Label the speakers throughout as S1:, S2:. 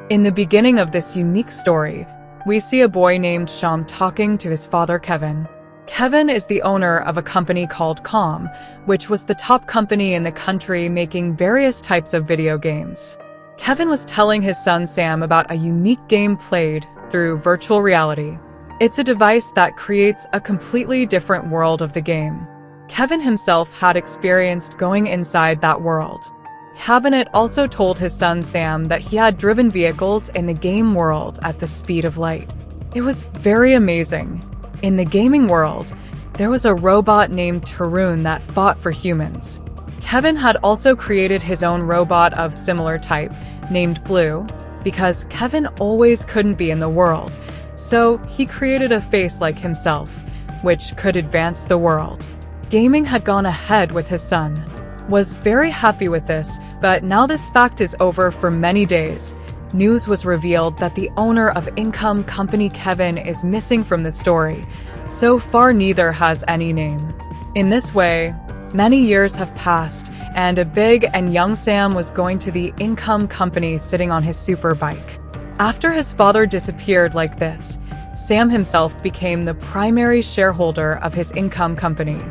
S1: In the beginning of this unique story, we see a boy named Sham talking to his father Kevin. Kevin is the owner of a company called Com, which was the top company in the country making various types of video games. Kevin was telling his son Sam about a unique game played through virtual reality. It's a device that creates a completely different world of the game. Kevin himself had experienced going inside that world. Kevin also told his son Sam that he had driven vehicles in the game world at the speed of light. It was very amazing. In the gaming world, there was a robot named Tarun that fought for humans. Kevin had also created his own robot of similar type, named Blue, because Kevin always couldn't be in the world, so he created a face like himself, which could advance the world. Gaming had gone ahead with his son. Was very happy with this, but now this fact is over for many days. News was revealed that the owner of income company Kevin is missing from the story. So far, neither has any name. In this way, many years have passed, and a big and young Sam was going to the income company sitting on his super bike. After his father disappeared like this, Sam himself became the primary shareholder of his income company.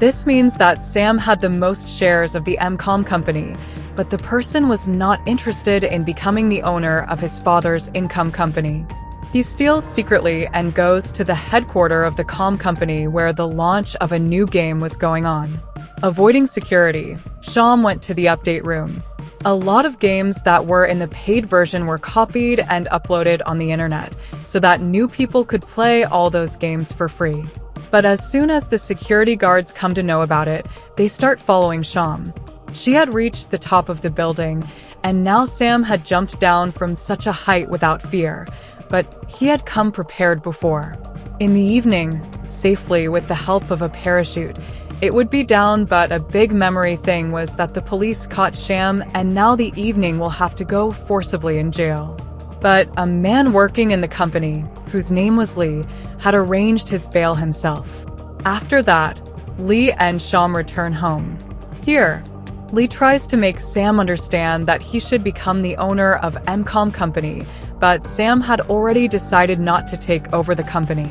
S1: This means that Sam had the most shares of the MCOM company, but the person was not interested in becoming the owner of his father's income company. He steals secretly and goes to the headquarters of the Com company where the launch of a new game was going on. Avoiding security, Sham went to the update room. A lot of games that were in the paid version were copied and uploaded on the internet, so that new people could play all those games for free. But as soon as the security guards come to know about it, they start following Sham. She had reached the top of the building, and now Sam had jumped down from such a height without fear, but he had come prepared before. In the evening, safely with the help of a parachute, it would be down, but a big memory thing was that the police caught Sham, and now the evening will have to go forcibly in jail. But a man working in the company, whose name was Lee, had arranged his bail himself. After that, Lee and Sham return home. Here, Lee tries to make Sam understand that he should become the owner of MCOM company, but Sam had already decided not to take over the company.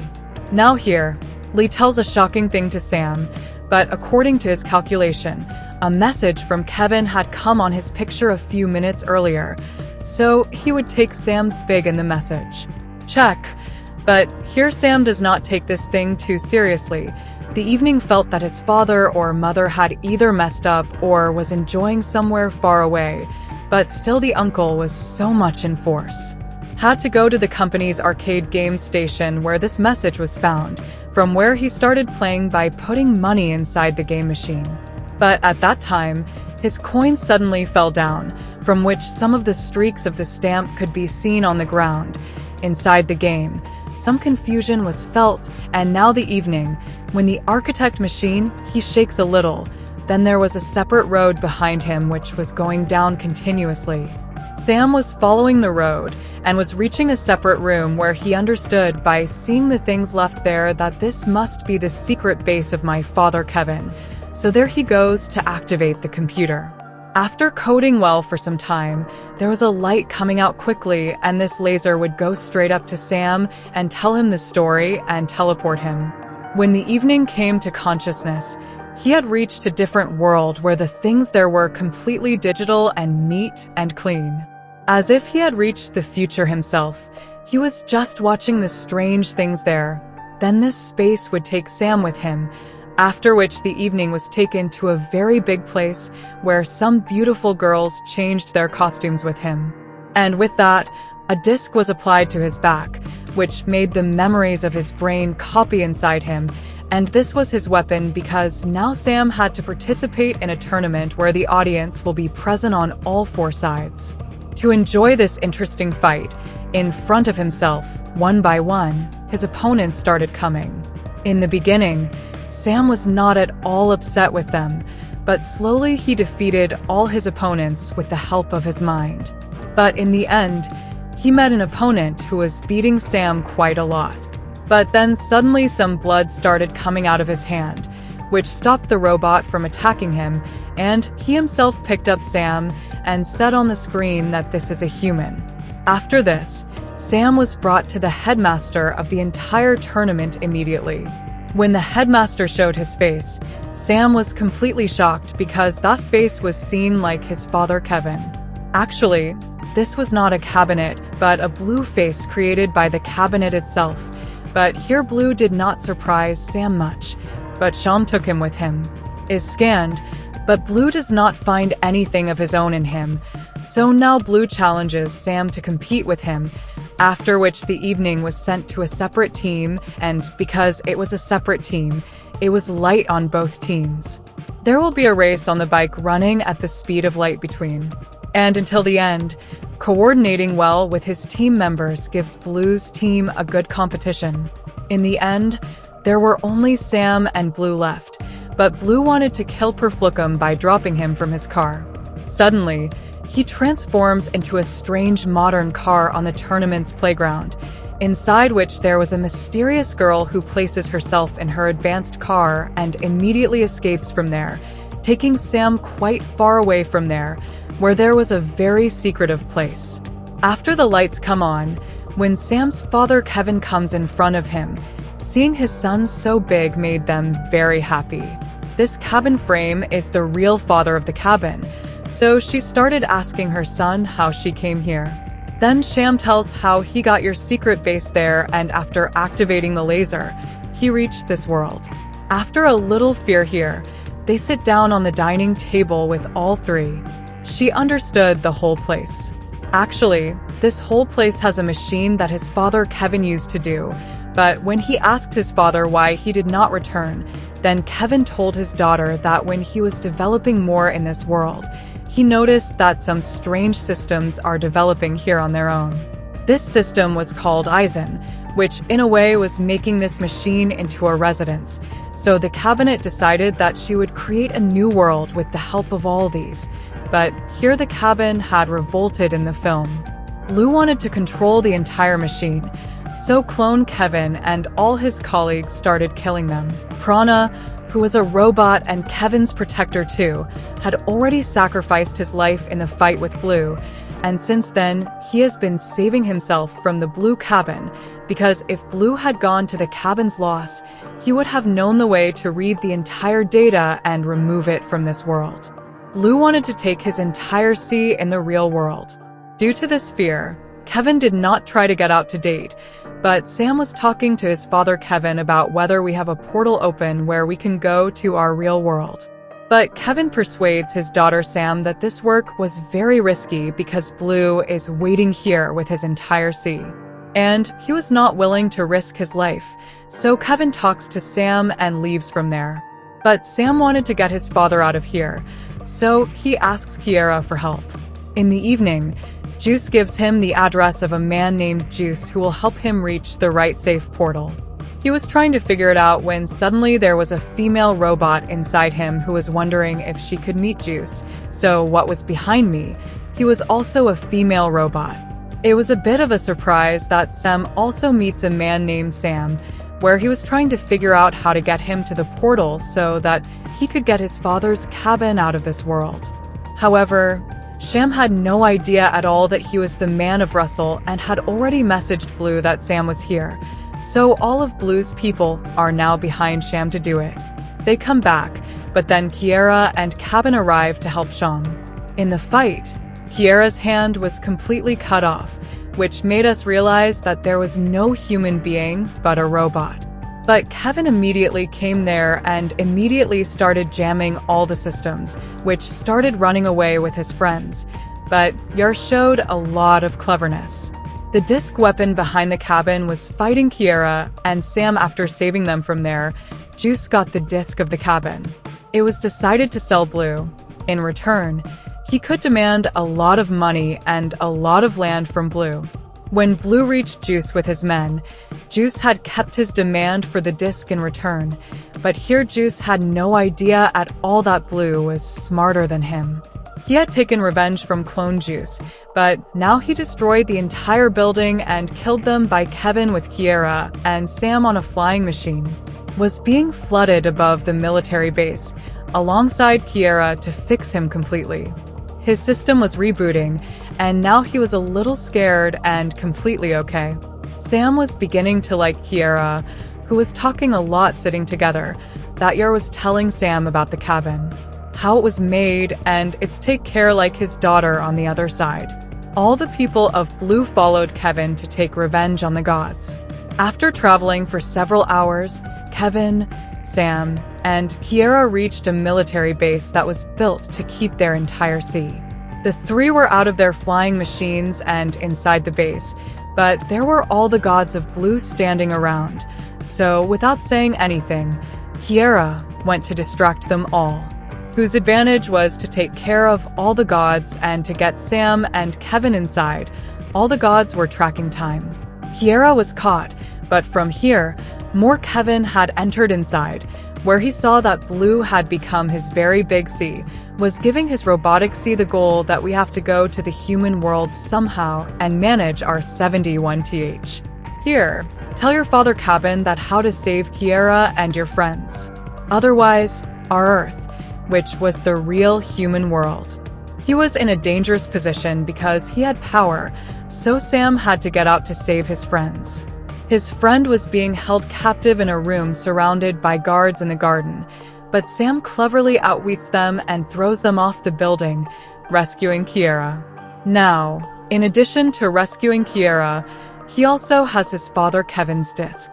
S1: Now here, Lee tells a shocking thing to Sam, but according to his calculation, a message from Kevin had come on his picture a few minutes earlier, so he would take Sam's big in the message. Check. But here Sam does not take this thing too seriously. The evening felt that his father or mother had either messed up or was enjoying somewhere far away, but still the uncle was so much in force. Had to go to the company's arcade game station where this message was found, from where he started playing by putting money inside the game machine. But at that time, his coin suddenly fell down, from which some of the streaks of the stamp could be seen on the ground. Inside the game, some confusion was felt, and now the evening, when the architect machine, he shakes a little. Then there was a separate road behind him which was going down continuously. Sam was following the road and was reaching a separate room where he understood by seeing the things left there that this must be the secret base of my father Kevin. So there he goes to activate the computer. After coding well for some time, there was a light coming out quickly, and this laser would go straight up to Sam and tell him the story and teleport him. When the evening came to consciousness, he had reached a different world where the things there were completely digital and neat and clean. As if he had reached the future himself, he was just watching the strange things there. Then this space would take Sam with him, after which the evening was taken to a very big place where some beautiful girls changed their costumes with him. And with that, a disc was applied to his back, which made the memories of his brain copy inside him, and this was his weapon because now Sam had to participate in a tournament where the audience will be present on all four sides. To enjoy this interesting fight, in front of himself, one by one, his opponents started coming. In the beginning, Sam was not at all upset with them, but slowly he defeated all his opponents with the help of his mind. But in the end, he met an opponent who was beating Sam quite a lot. But then suddenly some blood started coming out of his hand, which stopped the robot from attacking him, and he himself picked up Sam and said on the screen that this is a human. After this, Sam was brought to the headmaster of the entire tournament immediately. When the headmaster showed his face, Sam was completely shocked because that face was seen like his father Kevin. Actually, this was not a cabinet, but a blue face created by the cabinet itself. But here Blue did not surprise Sam much, but Sham took him with him. Is scanned, but Blue does not find anything of his own in him. So now Blue challenges Sam to compete with him, after which the evening was sent to a separate team, and because it was a separate team, it was light on both teams. There will be a race on the bike running at the speed of light between. And until the end, coordinating well with his team members gives Blue's team a good competition. In the end, there were only Sam and Blue left, but Blue wanted to kill Perflucum by dropping him from his car. Suddenly, he transforms into a strange modern car on the tournament's playground, inside which there was a mysterious girl who places herself in her advanced car and immediately escapes from there, taking Sam quite far away from there, where there was a very secretive place. After the lights come on, when Sam's father Kevin comes in front of him, seeing his son so big made them very happy. This cabin frame is the real father of the cabin, so she started asking her son how she came here. Then Sham tells how he got your secret base there, and after activating the laser, he reached this world. After a little fear here, they sit down on the dining table with all three. She understood the whole place. Actually, this whole place has a machine that his father Kevin used to do, but when he asked his father why he did not return, then Kevin told his daughter that when he was developing more in this world, he noticed that some strange systems are developing here on their own. This system was called Eisen, which in a way was making this machine into a residence. So the cabinet decided that she would create a new world with the help of all these. But here the cabin had revolted in the film. Blue wanted to control the entire machine, so Clone Kevin and all his colleagues started killing them. Prana, who was a robot and Kevin's protector too, had already sacrificed his life in the fight with Blue, and since then, he has been saving himself from the Blue cabin, because if Blue had gone to the cabin's loss, he would have known the way to read the entire data and remove it from this world. Blue wanted to take his entire sea in the real world. Due to this fear, Kevin did not try to get out to date, but Sam was talking to his father Kevin about whether we have a portal open where we can go to our real world. But Kevin persuades his daughter Sam that this work was very risky because Blue is waiting here with his entire sea. And he was not willing to risk his life, so Kevin talks to Sam and leaves from there. But Sam wanted to get his father out of here, so he asks Kiera for help. In the evening, Juice gives him the address of a man named Juice who will help him reach the right safe portal. He was trying to figure it out when suddenly there was a female robot inside him who was wondering if she could meet Juice. So what was behind me? He was also a female robot. It was a bit of a surprise that Sam also meets a man named Sam, where he was trying to figure out how to get him to the portal so that he could get his father's cabin out of this world. However, Sham had no idea at all that he was the man of Russell and had already messaged Blue that Sam was here, so all of Blue's people are now behind Sham to do it. They come back, but then Kiera and Cabin arrive to help Sham. In the fight, Kiera's hand was completely cut off, which made us realize that there was no human being but a robot. But Kevin immediately came there and immediately started jamming all the systems, which started running away with his friends. But Yar showed a lot of cleverness. The disc weapon behind the cabin was fighting Kiera and Sam. After saving them from there, Juice got the disc of the cabin. It was decided to sell Blue. In return, he could demand a lot of money and a lot of land from Blue. When Blue reached Juice with his men, Juice had kept his demand for the disc in return, but here Juice had no idea at all that Blue was smarter than him. He had taken revenge from Clone Juice, but now he destroyed the entire building and killed them by Kevin with Kiera, and Sam on a flying machine was being flooded above the military base, alongside Kiera to fix him completely. His system was rebooting, and now he was a little scared and completely okay. Sam was beginning to like Kiera, who was talking a lot sitting together. That year was telling Sam about the cabin, how it was made, and its take care like his daughter on the other side. All the people of Blue followed Kevin to take revenge on the gods. After traveling for several hours, Kevin, Sam, and Kiera reached a military base that was built to keep their entire sea. The three were out of their flying machines and inside the base, but there were all the gods of Blue standing around. So, without saying anything, Kiera went to distract them all, whose advantage was to take care of all the gods and to get Sam and Kevin inside. All the gods were tracking time. Kiera was caught, but from here, more Kevin had entered inside, where he saw that Blue had become his very big sea, was giving his robotic sea the goal that we have to go to the human world somehow and manage our 71th. Here, tell your father Kevin that how to save Kiera and your friends. Otherwise, our Earth, which was the real human world. He was in a dangerous position because he had power, so Sam had to get out to save his friends. His friend was being held captive in a room surrounded by guards in the garden, but Sam cleverly outwits them and throws them off the building, rescuing Kiera. Now, in addition to rescuing Kiera, he also has his father Kevin's disc.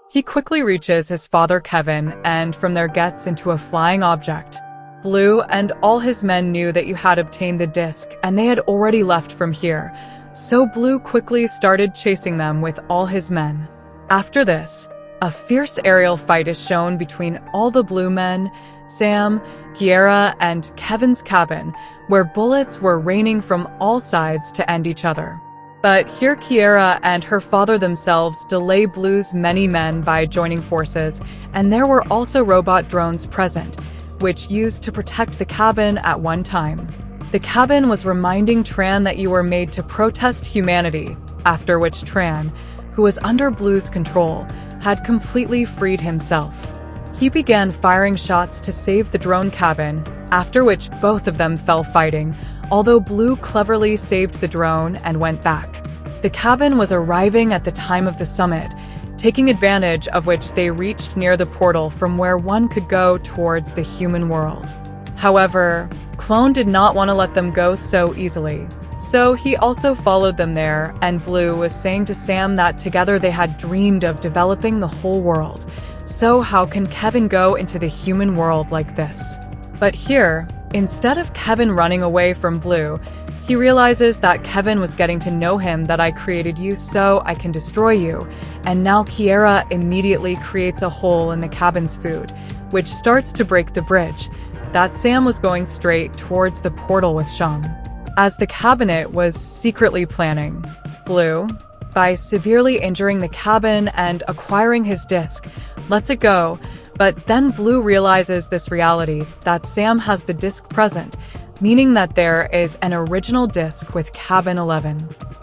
S1: He quickly reaches his father Kevin and from there gets into a flying object. Blue and all his men knew that you had obtained the disc and they had already left from here, so Blue quickly started chasing them with all his men. After this, a fierce aerial fight is shown between all the Blue men, Sam, Kiera, and Kevin's cabin, where bullets were raining from all sides to end each other. But here Kiera and her father themselves delay Blue's many men by joining forces, and there were also robot drones present, which used to protect the cabin at one time. The cabin was reminding Tran that you were made to protest humanity, after which Tran, who was under Blue's control, had completely freed himself. He began firing shots to save the drone cabin, after which both of them fell fighting, although Blue cleverly saved the drone and went back. The cabin was arriving at the time of the summit, taking advantage of which they reached near the portal from where one could go towards the human world. However, Clone did not want to let them go so easily, so he also followed them there, and Blue was saying to Sam that together they had dreamed of developing the whole world. So how can Kevin go into the human world like this? But here, instead of Kevin running away from Blue, he realizes that Kevin was getting to know him, that I created you so I can destroy you. And now Kiera immediately creates a hole in the cabin's food, which starts to break the bridge, that Sam was going straight towards the portal with Shum. As the cabinet was secretly planning, Blue, by severely injuring the cabin and acquiring his disc, lets it go, but then Blue realizes this reality, that Sam has the disc present, meaning that there is an original disc with Cabin 11.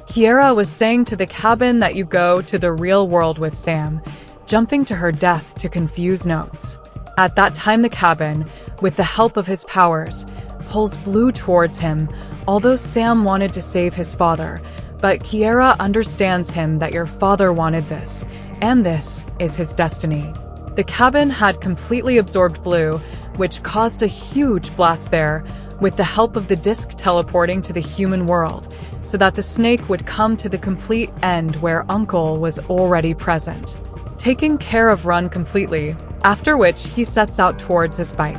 S1: Kiera was saying to the cabin that you go to the real world with Sam, jumping to her death to confuse notes. At that time the cabin, with the help of his powers, pulls Blue towards him, although Sam wanted to save his father, but Kiera understands him that your father wanted this, and this is his destiny. The cabin had completely absorbed Blue, which caused a huge blast there, with the help of the disc teleporting to the human world, so that the snake would come to the complete end where Uncle was already present, taking care of Run completely, after which he sets out towards his bike.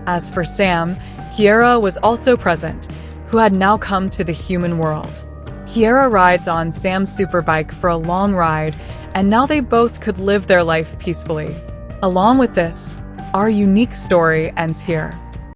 S1: As for Sam, Kiera was also present, who had now come to the human world. Kiera rides on Sam's superbike for a long ride, and now they both could live their life peacefully. Along with this, our unique story ends here.